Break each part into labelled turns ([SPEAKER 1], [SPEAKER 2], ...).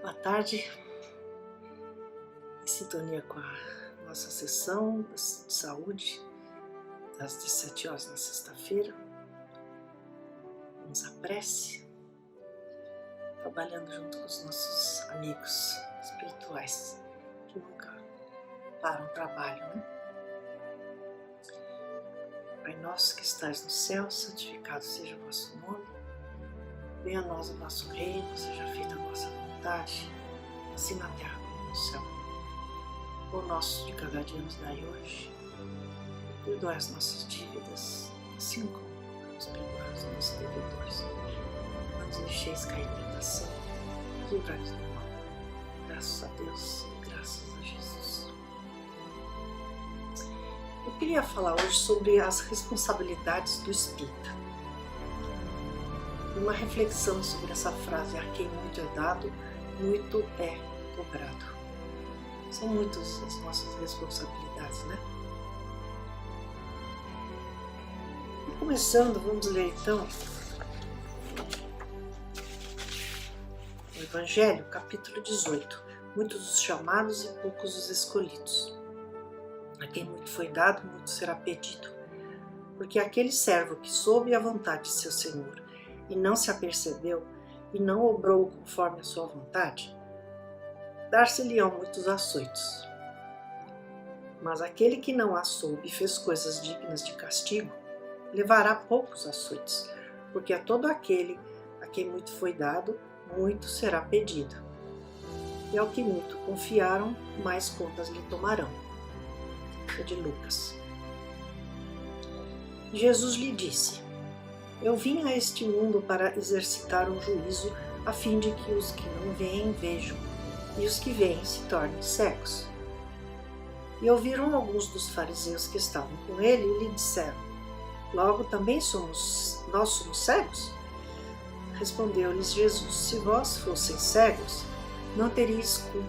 [SPEAKER 1] Boa tarde, em sintonia com a nossa sessão de saúde, às 17 horas na sexta-feira. Vamos à prece, trabalhando junto com os nossos amigos espirituais, que nunca param o trabalho, né? Pai nosso que estás no céu, santificado seja o vosso nome. Venha a nós o vosso reino, seja feita a vossa vontade, assim na terra como no céu. O pão nosso de cada dia nos dai hoje. Perdoai as nossas dívidas, assim como nos perdoar os nossos devedores. Não nos deixeis cair em tentação, livrai-nos do mal. Graças a Deus e graças a Jesus. Eu queria falar hoje sobre as responsabilidades do espírito. Uma reflexão sobre essa frase: a quem muito é dado, muito é cobrado. São muitas as nossas responsabilidades, né? E começando, vamos ler então o Evangelho, capítulo 18. Muitos os chamados e poucos os escolhidos. A quem muito foi dado, muito será pedido. Porque aquele servo que soube a vontade de seu senhor e não se apercebeu e não obrou conforme a sua vontade, dar-se-lhe-ão muitos açoitos. Mas aquele que não a soube e fez coisas dignas de castigo, levará poucos açoitos, porque a todo aquele a quem muito foi dado, muito será pedido. E ao que muito confiaram, mais contas lhe tomarão. É de Lucas. Jesus lhe disse: eu vim a este mundo para exercitar um juízo, a fim de que os que não veem vejam, e os que veem se tornem cegos. E ouviram alguns dos fariseus que estavam com ele e lhe disseram: logo também nós somos cegos? Respondeu-lhes Jesus: se vós fossem cegos, não teríeis culpa.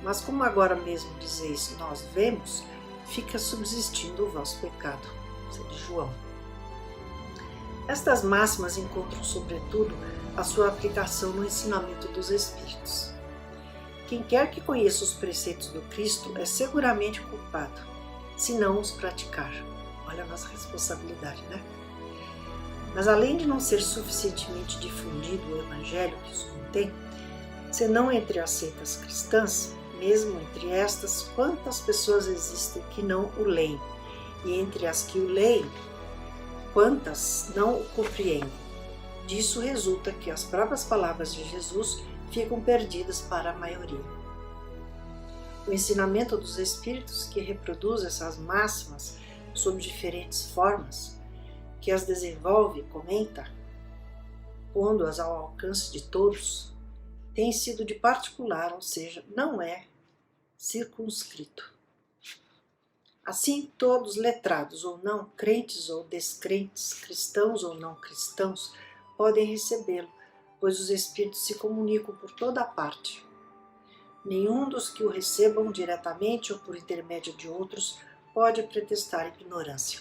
[SPEAKER 1] Mas como agora mesmo dizeis, nós vemos, fica subsistindo o vosso pecado. Isso é de João. Estas máximas encontram, sobretudo, a sua aplicação no ensinamento dos Espíritos. Quem quer que conheça os preceitos do Cristo é seguramente culpado, se não os praticar. Olha a nossa responsabilidade, né? Mas além de não ser suficientemente difundido o Evangelho que os contém, senão entre as seitas cristãs, mesmo entre estas, quantas pessoas existem que não o leem, e entre as que o leem, quantas não o compreendem. Disso resulta que as próprias palavras de Jesus ficam perdidas para a maioria. O ensinamento dos Espíritos, que reproduz essas máximas sob diferentes formas, que as desenvolve e comenta, pondo-as ao alcance de todos, tem sido de particular, ou seja, não é circunscrito. Assim, todos, letrados ou não, crentes ou descrentes, cristãos ou não cristãos, podem recebê-lo, pois os Espíritos se comunicam por toda a parte. Nenhum dos que o recebam diretamente ou por intermédio de outros pode pretextar ignorância,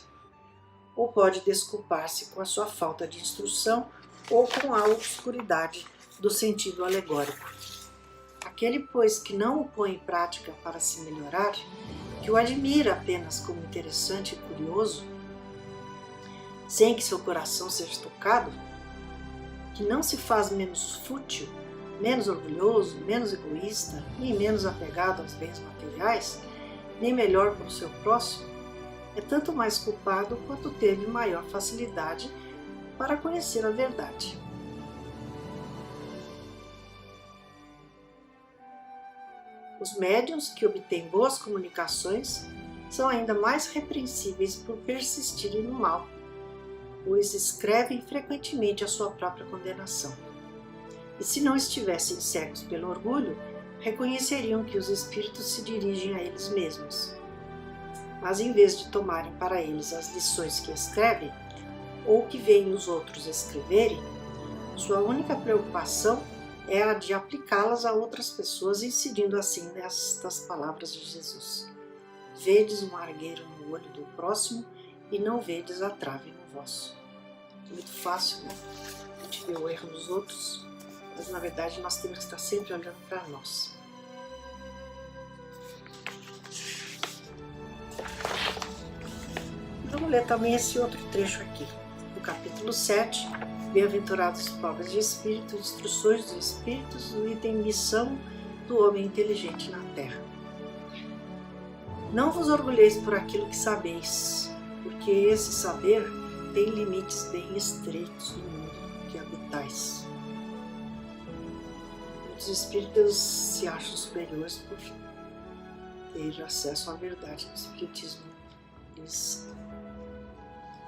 [SPEAKER 1] ou pode desculpar-se com a sua falta de instrução ou com a obscuridade do sentido alegórico. Aquele, pois, que não o põe em prática para se melhorar, que o admira apenas como interessante e curioso, sem que seu coração seja tocado, que não se faz menos fútil, menos orgulhoso, menos egoísta, nem menos apegado aos bens materiais, nem melhor para o seu próximo, é tanto mais culpado quanto teve maior facilidade para conhecer a verdade. Os médiuns que obtêm boas comunicações são ainda mais repreensíveis por persistirem no mal, pois escrevem frequentemente a sua própria condenação. E se não estivessem cegos pelo orgulho, reconheceriam que os espíritos se dirigem a eles mesmos. Mas em vez de tomarem para eles as lições que escrevem, ou que veem os outros escreverem, sua única preocupação é a de aplicá-las a outras pessoas, incidindo assim nestas palavras de Jesus: vedes um argueiro no olho do próximo e não vedes a trave no vosso. Muito fácil, né? A gente vê o erro dos outros mas na verdade nós temos que estar sempre olhando para nós. Vamos ler também esse outro trecho aqui, no capítulo 7, Bem-aventurados os pobres de espírito, instruções dos espíritos, no item missão do homem inteligente na terra. Não vos orgulheis por aquilo que sabeis, porque esse saber tem limites bem estreitos no mundo que habitais. Muitos espíritos se acham superiores por ter acesso à verdade que o espiritismo lhes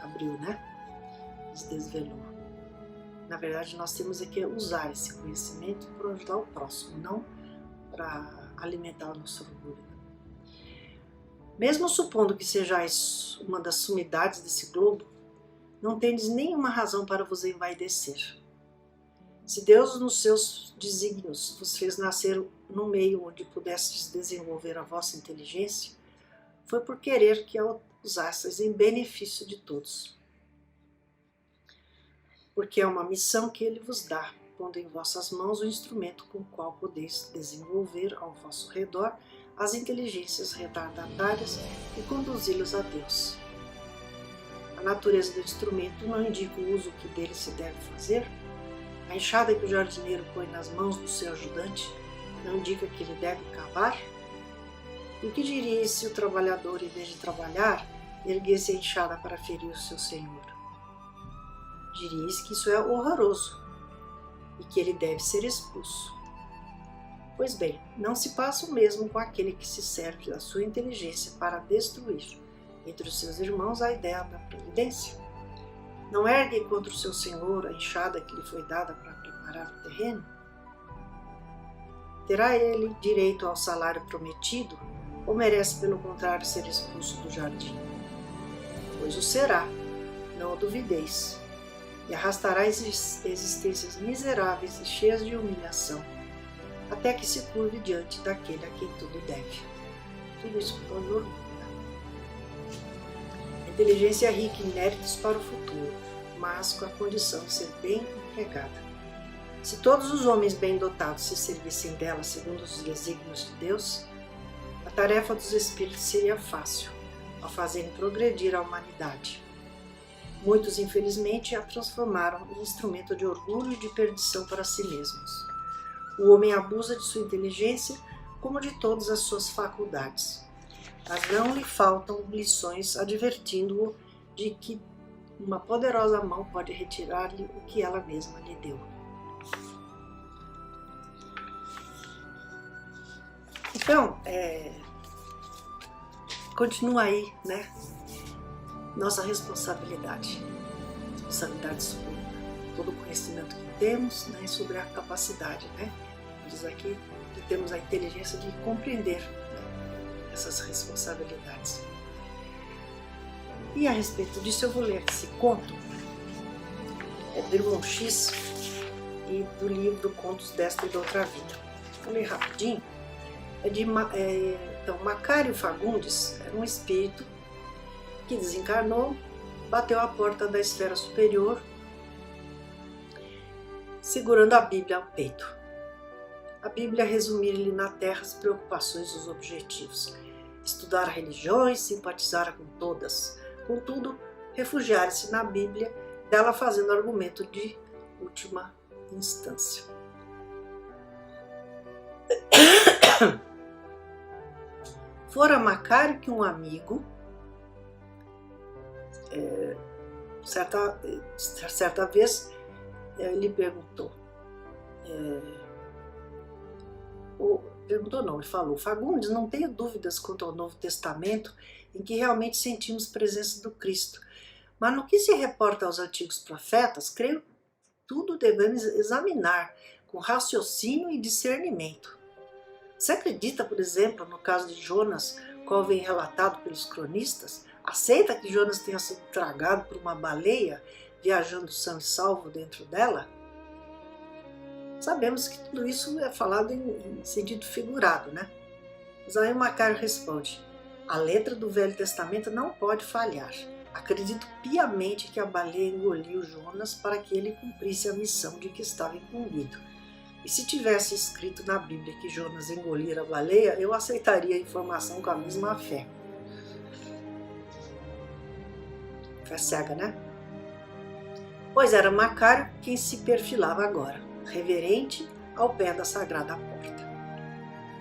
[SPEAKER 1] abriu, né? Lhes desvelou. Na verdade, nós temos que usar esse conhecimento para ajudar o próximo, não para alimentar o nosso orgulho. Mesmo supondo que sejais uma das sumidades desse globo, não tendes nenhuma razão para vos envaidecer. Se Deus, nos seus desígnios, vos fez nascer no meio onde pudestes desenvolver a vossa inteligência, foi por querer que a usasseis em benefício de todos. Porque é uma missão que Ele vos dá, pondo em vossas mãos o instrumento com o qual podeis desenvolver ao vosso redor as inteligências retardatárias e conduzi-los a Deus. A natureza do instrumento não indica o uso que dele se deve fazer? A enxada que o jardineiro põe nas mãos do seu ajudante não indica que ele deve cavar? E o que diríeis se o trabalhador, em vez de trabalhar, erguesse a enxada para ferir o seu senhor? Diríeis que isso é horroroso e que ele deve ser expulso. Pois bem, não se passa o mesmo com aquele que se serve da sua inteligência para destruir entre os seus irmãos a ideia da providência. Não ergue contra o seu senhor a enxada que lhe foi dada para preparar o terreno? Terá ele direito ao salário prometido ou merece, pelo contrário, ser expulso do jardim? Pois o será, não o duvideis, e arrastará existências miseráveis e cheias de humilhação, até que se curve diante daquele a quem tudo deve. Tudo isso com orgulho. A inteligência é rica em méritos para o futuro, mas com a condição de ser bem empregada. Se todos os homens bem dotados se servissem dela segundo os desígnios de Deus, a tarefa dos espíritos seria fácil, ao fazerem progredir a humanidade. Muitos, infelizmente, a transformaram em instrumento de orgulho e de perdição para si mesmos. O homem abusa de sua inteligência como de todas as suas faculdades, mas não lhe faltam lições advertindo-o de que uma poderosa mão pode retirar-lhe o que ela mesma lhe deu. Então, continua aí, né? Nossa responsabilidade sobre todo o conhecimento que temos, né? E sobre a capacidade, né? Diz aqui que temos a inteligência de compreender, né, essas responsabilidades. E a respeito disso eu vou ler esse conto, do Irmão X e do livro Contos desta e da Outra Vida. Vou ler rapidinho. Então, Macário Fagundes era um espírito que desencarnou, bateu à porta da esfera superior, segurando a Bíblia ao peito. A Bíblia resumir-lhe na terra as preocupações e os objetivos. Estudar religiões, simpatizar com todas. Contudo, refugiar-se na Bíblia, dela fazendo argumento de última instância. Fora Macário que um amigo, certa vez, lhe perguntou, ele falou: Fagundes, não tenho dúvidas quanto ao Novo Testamento, em que realmente sentimos presença do Cristo. Mas no que se reporta aos antigos profetas, creio que tudo devemos examinar com raciocínio e discernimento. Você acredita, por exemplo, no caso de Jonas, qual vem relatado pelos cronistas? Aceita que Jonas tenha sido tragado por uma baleia, viajando são e salvo dentro dela? Sabemos que tudo isso é falado em sentido figurado, né? Mas aí o Macário responde: a letra do Velho Testamento não pode falhar. Acredito piamente que a baleia engoliu Jonas para que ele cumprisse a missão de que estava incumbido. E se tivesse escrito na Bíblia que Jonas engolira a baleia, eu aceitaria a informação com a mesma fé. Fé cega, né? Pois era Macário quem se perfilava agora, reverente ao pé da sagrada porta.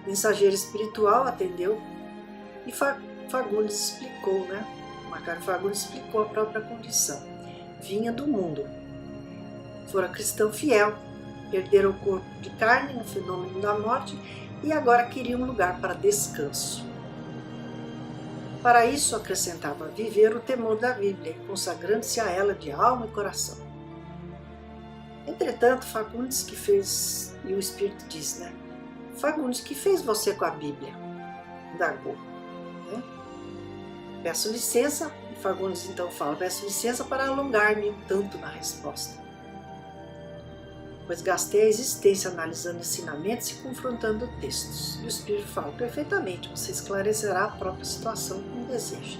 [SPEAKER 1] O mensageiro espiritual atendeu e Fagundes explicou, né? Macário Fagundes explicou a própria condição. Vinha do mundo. Fora cristão fiel, perdera o corpo de carne no fenômeno da morte e agora queria um lugar para descanso. Para isso, acrescentava, viver o temor da Bíblia, consagrando-se a ela de alma e coração. Entretanto, Fagundes que fez, e o Espírito diz, né? Fagundes, que fez você com a Bíblia? Indagou. Né? Peço licença, e Fagundes então fala, peço licença para alongar-me um tanto na resposta. Pois gastei a existência analisando ensinamentos e confrontando textos. E o Espírito fala, perfeitamente, você esclarecerá a própria situação como deseja.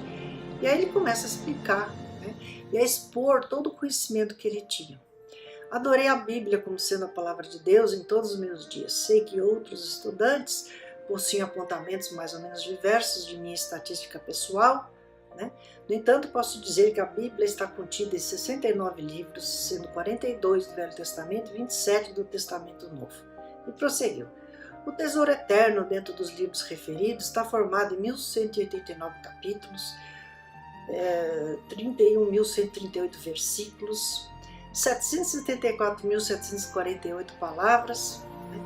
[SPEAKER 1] E aí ele começa a explicar, né? E a expor todo o conhecimento que ele tinha. Adorei a Bíblia como sendo a palavra de Deus em todos os meus dias. Sei que outros estudantes possuem apontamentos mais ou menos diversos de minha estatística pessoal, né? No entanto, posso dizer que a Bíblia está contida em 69 livros, sendo 42 do Velho Testamento e 27 do Testamento Novo. E prosseguiu. O tesouro eterno dentro dos livros referidos está formado em 1.189 capítulos, 31.138 versículos, 774.748 palavras, né?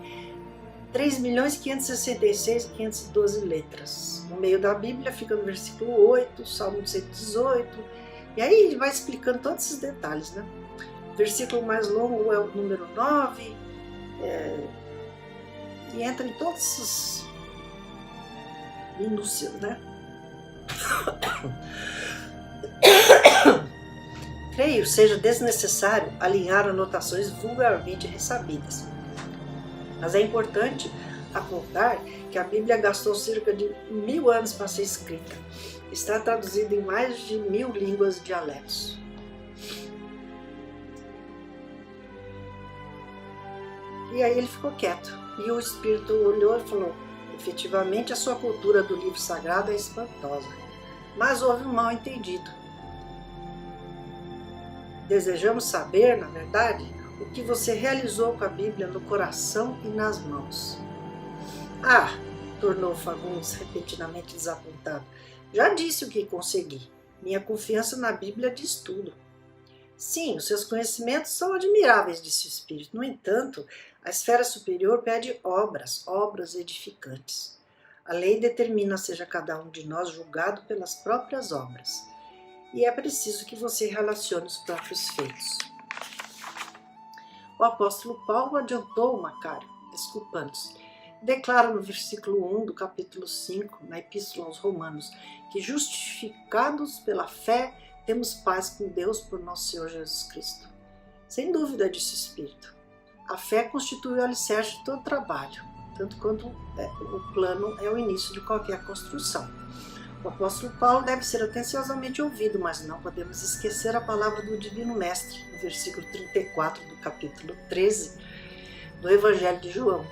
[SPEAKER 1] 3.566.512 letras. No meio da Bíblia fica no versículo 8, Salmo 118, e aí ele vai explicando todos esses detalhes, né? O versículo mais longo é o número 9, e entra em todos esses minúcias, né? Creio seja desnecessário alinhar anotações vulgarmente ressabidas. Mas é importante apontar que a Bíblia gastou cerca de 1000 anos para ser escrita. Está traduzida em mais de 1000 línguas e dialetos. E aí ele ficou quieto. E o Espírito olhou e falou, efetivamente a sua cultura do livro sagrado é espantosa. Mas houve um mal entendido. Desejamos saber, na verdade, o que você realizou com a Bíblia no coração e nas mãos. Ah, tornou Fagundes repentinamente desapontado. Já disse o que consegui. Minha confiança na Bíblia diz tudo. Sim, os seus conhecimentos são admiráveis, disse o Espírito. No entanto, a esfera superior pede obras edificantes. A lei determina seja cada um de nós julgado pelas próprias obras. E é preciso que você relacione os próprios feitos. O apóstolo Paulo adiantou Macário, desculpando-se. Declara no versículo 1 do capítulo 5, na Epístola aos Romanos, que justificados pela fé, temos paz com Deus por nosso Senhor Jesus Cristo. Sem dúvida, disse o Espírito, a fé constitui o alicerce de todo trabalho, tanto quanto o plano é o início de qualquer construção. O apóstolo Paulo deve ser atenciosamente ouvido, mas não podemos esquecer a palavra do Divino Mestre, no versículo 34 do capítulo 13 do Evangelho de João.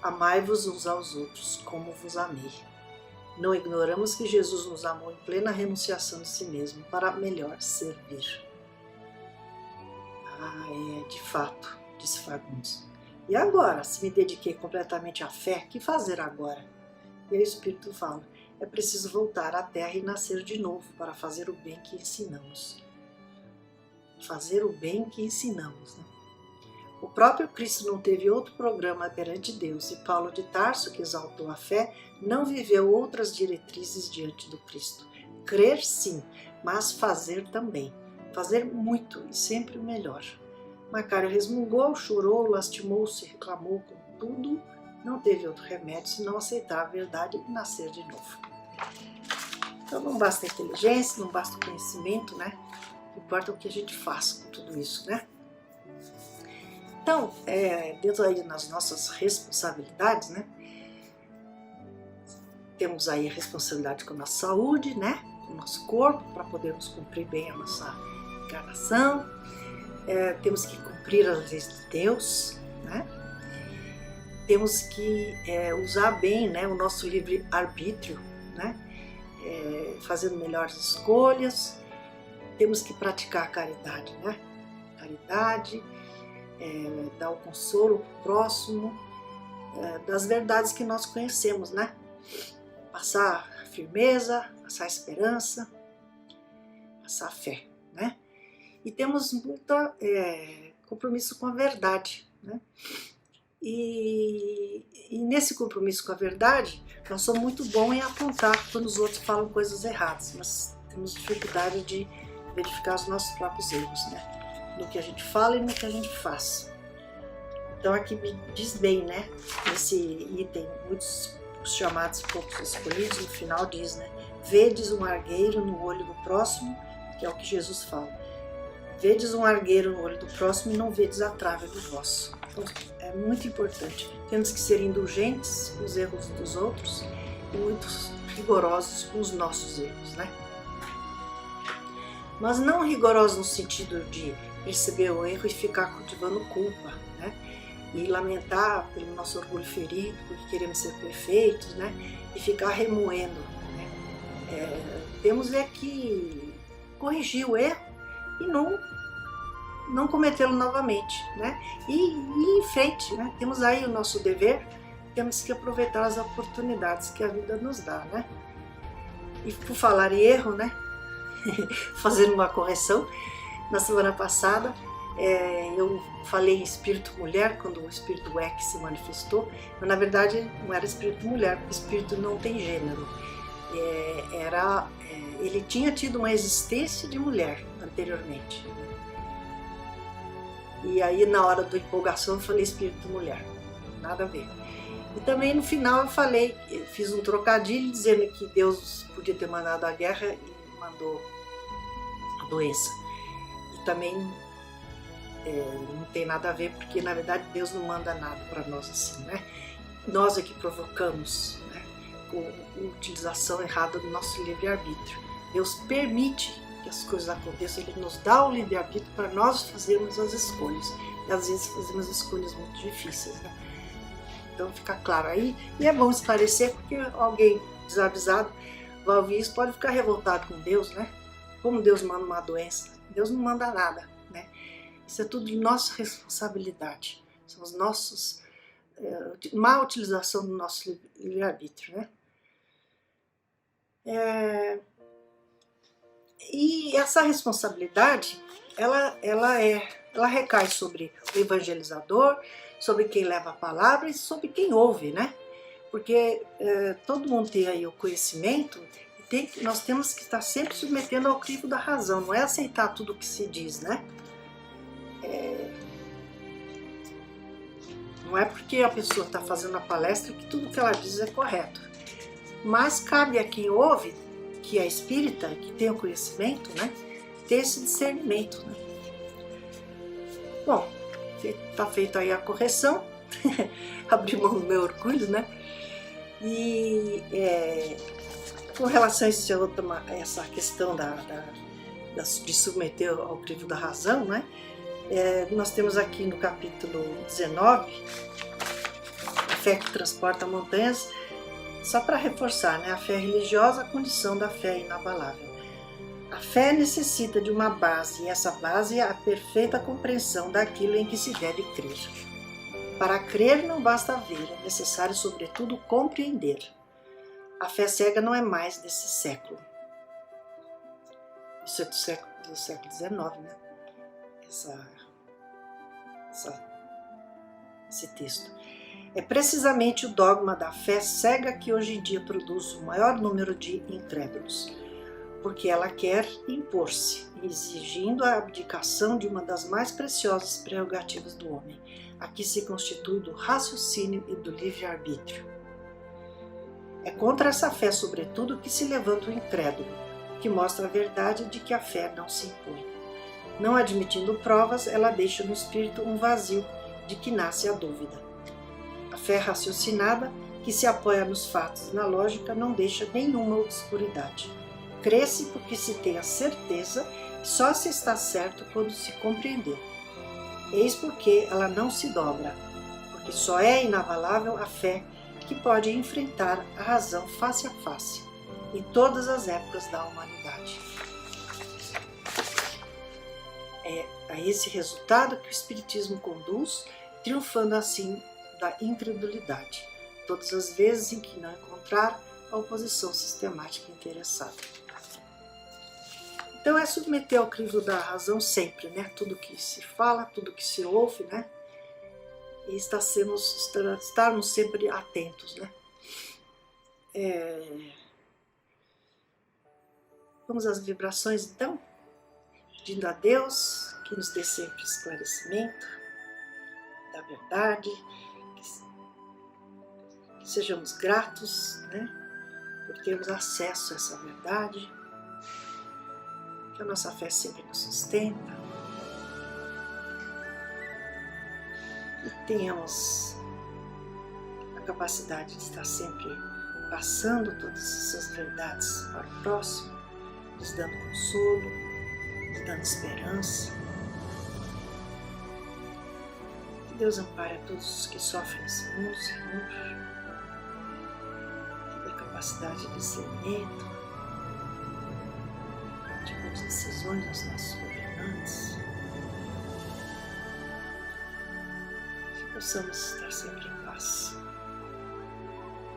[SPEAKER 1] Amai-vos uns aos outros, como vos amei. Não ignoramos que Jesus nos amou em plena renunciação de si mesmo, para melhor servir. De fato, disse Fagundes. E agora, se me dediquei completamente à fé, que fazer agora? E o Espírito fala, é preciso voltar à terra e nascer de novo para fazer o bem que ensinamos. Fazer o bem que ensinamos, né? O próprio Cristo não teve outro programa perante Deus e Paulo de Tarso, que exaltou a fé, não viveu outras diretrizes diante do Cristo. Crer sim, mas fazer também. Fazer muito e sempre o melhor. Macário resmungou, chorou, lastimou-se, reclamou, contudo, não teve outro remédio senão aceitar a verdade e nascer de novo. Então não basta a inteligência, não basta o conhecimento, né? Importa o que a gente faz com tudo isso, né? Então, dentro aí das nossas responsabilidades, né? Temos aí a responsabilidade com a nossa saúde, né? Com o nosso corpo, para podermos cumprir bem a nossa encarnação. Temos que cumprir as leis de Deus, né? temos que usar bem, né, o nosso livre-arbítrio, né, fazendo melhores escolhas. Temos que praticar a caridade, né? Caridade, dar o consolo para o próximo, das verdades que nós conhecemos, né? Passar firmeza, passar esperança, passar fé, né? E temos muito compromisso com a verdade, né? E nesse compromisso com a verdade, nós somos muito bons em apontar quando os outros falam coisas erradas, mas temos dificuldade de verificar os nossos próprios erros, né? No que a gente fala e no que a gente faz. Então aqui me diz bem, né? Nesse item, muitos chamados poucos escolhidos, no final diz, né? Vedes um argueiro no olho do próximo, que é o que Jesus fala. Vedes um argueiro no olho do próximo e não vedes a trave do vosso. Então, é muito importante. Temos que ser indulgentes com os erros dos outros e muito rigorosos com os nossos erros, né? Mas não rigorosos no sentido de perceber o erro e ficar cultivando culpa, né? E lamentar pelo nosso orgulho ferido, porque queremos ser perfeitos, né? E ficar remoendo, né? Temos que corrigir o erro e não cometê-lo novamente, né? E ir em frente, né? Temos aí o nosso dever, temos que aproveitar as oportunidades que a vida nos dá, né? E por falar em erro, né? Fazendo uma correção, na semana passada eu falei em espírito mulher, quando o espírito Ek se manifestou, mas na verdade não era espírito mulher, porque o espírito não tem gênero. Ele tinha tido uma existência de mulher anteriormente. E aí na hora da empolgação eu falei espírito mulher, nada a ver. E também no final eu fiz um trocadilho dizendo que Deus podia ter mandado a guerra e mandou a doença. E também não tem nada a ver, porque na verdade Deus não manda nada para nós assim, né? Nós é que provocamos, né? Com a utilização errada do nosso livre-arbítrio. Deus permite que as coisas aconteçam, Ele nos dá o livre-arbítrio para nós fazermos as escolhas. E às vezes fazemos escolhas muito difíceis, né? Então fica claro aí, e é bom esclarecer, porque alguém desavisado vai ouvir isso, pode ficar revoltado com Deus, né? Como Deus manda uma doença? Deus não manda nada, né? Isso é tudo de nossa responsabilidade. São os nossos má utilização do nosso livre-arbítrio, né? E essa responsabilidade, ela recai sobre o evangelizador, sobre quem leva a palavra e sobre quem ouve, né? Porque todo mundo tem aí o conhecimento, e nós temos que estar sempre submetendo ao crivo da razão, não é aceitar tudo o que se diz, né? Não é porque a pessoa está fazendo a palestra que tudo que ela diz é correto. Mas cabe a quem ouve, que é espírita, que tem o conhecimento, né? Ter esse discernimento, né? Bom, está feita aí a correção, abri mão do meu orgulho, né? E com relação a essa questão de submeter ao crivo da razão, né? Nós temos aqui no capítulo 19, a fé que transporta montanhas, só para reforçar, né? A fé religiosa, a condição da fé inabalável. A fé necessita de uma base, e essa base é a perfeita compreensão daquilo em que se deve crer. Para crer não basta ver, é necessário, sobretudo, compreender. A fé cega não é mais desse século. Isso é do século XIX, né? Esse texto. É precisamente o dogma da fé cega que hoje em dia produz o maior número de incrédulos, porque ela quer impor-se, exigindo a abdicação de uma das mais preciosas prerrogativas do homem, a que se constitui do raciocínio e do livre-arbítrio. É contra essa fé, sobretudo, que se levanta o incrédulo, que mostra a verdade de que a fé não se impõe. Não admitindo provas, ela deixa no espírito um vazio de que nasce a dúvida. A fé raciocinada, que se apoia nos fatos e na lógica, não deixa nenhuma obscuridade. Crê-se porque se tem a certeza que só se está certo quando se compreender. Eis porque ela não se dobra, porque porque só é inabalável a fé que pode enfrentar a razão face a face em todas as épocas da humanidade. É a esse resultado que o Espiritismo conduz, triunfando assim da incredulidade, todas as vezes em que não encontrar a oposição sistemática interessada. Então é submeter ao crivo da razão sempre, né? Tudo que se fala, tudo que se ouve, né? E estarmos sempre atentos, né? Vamos às vibrações então, pedindo a Deus que nos dê sempre esclarecimento da verdade, que sejamos gratos, né, por termos acesso a essa verdade, que a nossa fé sempre nos sustenta e tenhamos a capacidade de estar sempre passando todas essas verdades para o próximo, nos dando consolo, nos dando esperança. Que Deus ampare a todos os que sofrem nesse mundo, Senhor, que dê capacidade de discernimento, de boas decisões aos nossos governantes, que possamos estar sempre em paz.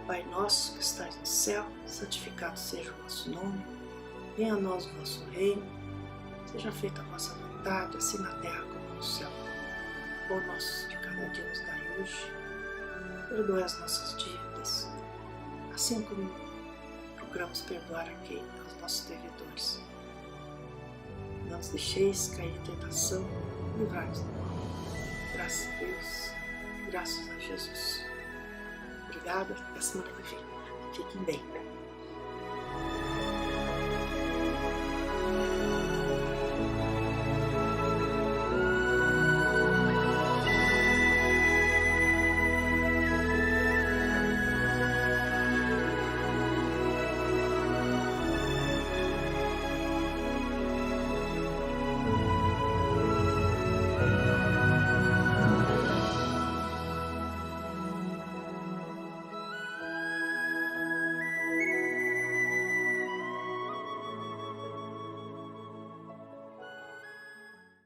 [SPEAKER 1] Pai nosso que estais no céu, santificado seja o vosso nome, venha a nós o vosso reino, seja feita a vossa vontade, assim na terra como no céu. O pão nosso de cada dia nos dai hoje, perdoai as nossas dívidas, assim como procuramos perdoar aos nossos devedores. Não nos deixeis cair em tentação, livrai-nos do mal. Graças a Deus, graças a Jesus. Obrigada, até a semana que vem. Fiquem bem.